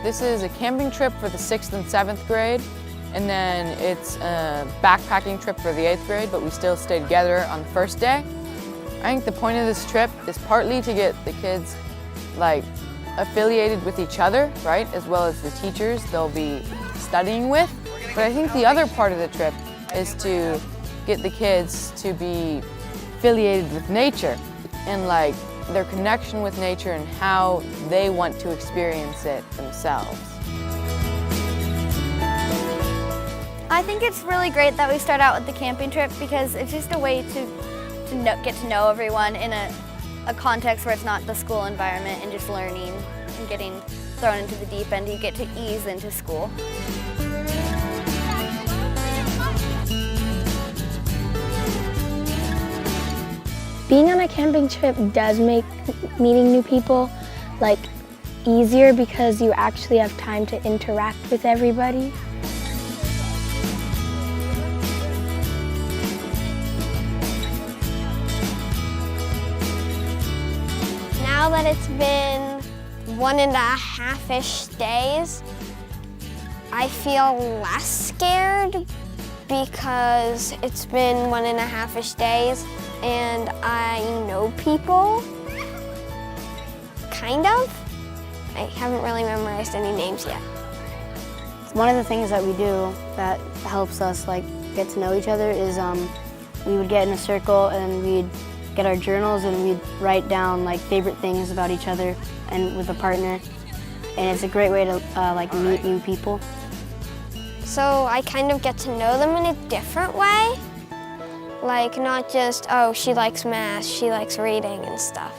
This is a camping trip for the 6th and 7th grade, and then it's a backpacking trip for the 8th grade, but we still stay together on the first day. I think the point of this trip is partly to get the kids affiliated with each other, right, as well as the teachers they'll be studying with. But I think the other part of the trip is to get the kids to be affiliated with nature and their connection with nature and how they want to experience it themselves. I think it's really great that we start out with the camping trip because it's just a way to get to know everyone in a context where it's not the school environment and just learning and getting thrown into the deep end. You get to ease into school. Being on a camping trip does make meeting new people easier because you actually have time to interact with everybody. Now that it's been 1.5-ish days, I feel less scared because it's been 1.5-ish days and I know people, kind of. I haven't really memorized any names yet. One of the things that we do that helps us get to know each other is we would get in a circle and we'd get our journals and we'd write down favorite things about each other and with a partner. And it's a great way to meet new people. So I kind of get to know them in a different way. Not just, oh, she likes math, she likes reading and stuff.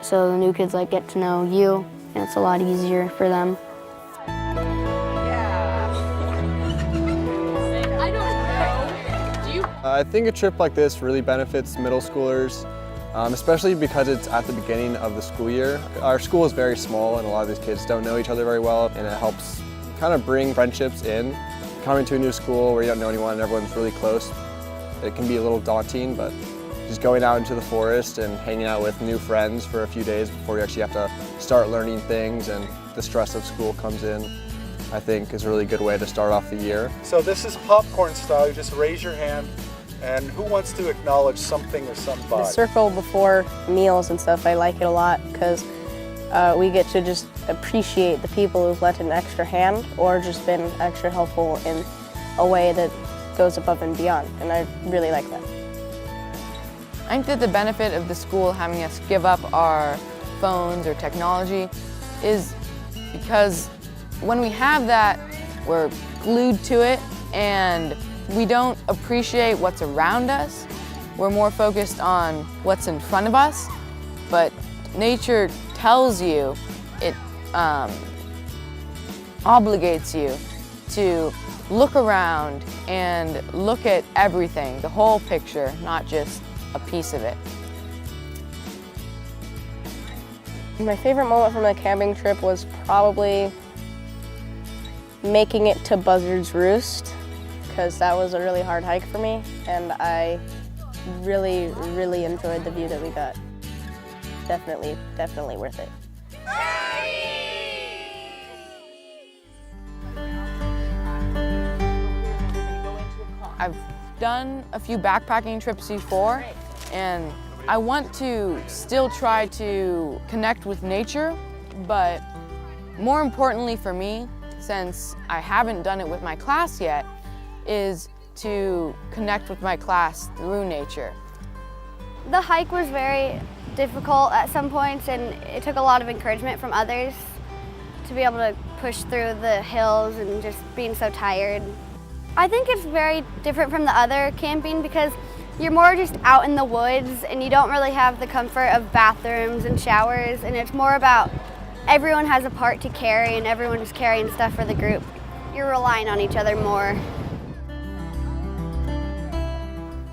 So the new kids get to know you, and it's a lot easier for them. I think a trip like this really benefits middle schoolers, especially because it's at the beginning of the school year. Our school is very small and a lot of these kids don't know each other very well, and it helps kind of bring friendships in. Coming to a new school where you don't know anyone and everyone's really close, it can be a little daunting, but just going out into the forest and hanging out with new friends for a few days before you actually have to start learning things and the stress of school comes in, I think is a really good way to start off the year. So this is popcorn style. You just raise your hand, and who wants to acknowledge something or somebody? The circle before meals and stuff, I like it a lot because we get to just appreciate the people who've lent an extra hand or just been extra helpful in a way that goes above and beyond, and I really like that. I think that the benefit of the school having us give up our phones or technology is because when we have that, we're glued to it and we don't appreciate what's around us. We're more focused on what's in front of us, but nature tells you, it obligates you to look around and look at everything, the whole picture, not just a piece of it. My favorite moment from the camping trip was probably making it to Buzzard's Roost, because that was a really hard hike for me, and I really, really enjoyed the view that we got. Definitely worth it. I've done a few backpacking trips before, and I want to still try to connect with nature, but more importantly for me, since I haven't done it with my class yet, is to connect with my class through nature. The hike was very difficult at some points, and it took a lot of encouragement from others to be able to push through the hills and just being so tired. I think it's very different from the other camping because you're more just out in the woods and you don't really have the comfort of bathrooms and showers, and it's more about everyone has a part to carry and everyone is carrying stuff for the group. You're relying on each other more.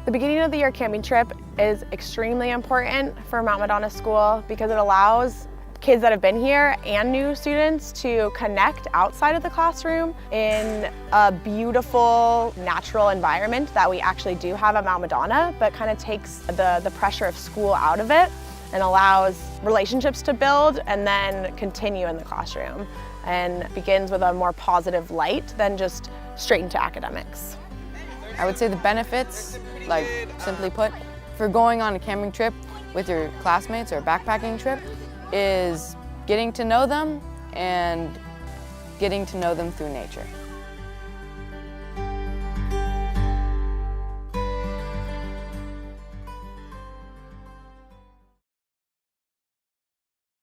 The beginning of the year camping trip is extremely important for Mount Madonna School because it allows kids that have been here and new students to connect outside of the classroom in a beautiful natural environment that we actually do have at Mount Madonna, but kind of takes the pressure of school out of it and allows relationships to build and then continue in the classroom. and begins with a more positive light than just straight into academics. I would say the benefits, like simply put, for going on a camping trip with your classmates or a backpacking trip is getting to know them and getting to know them through nature.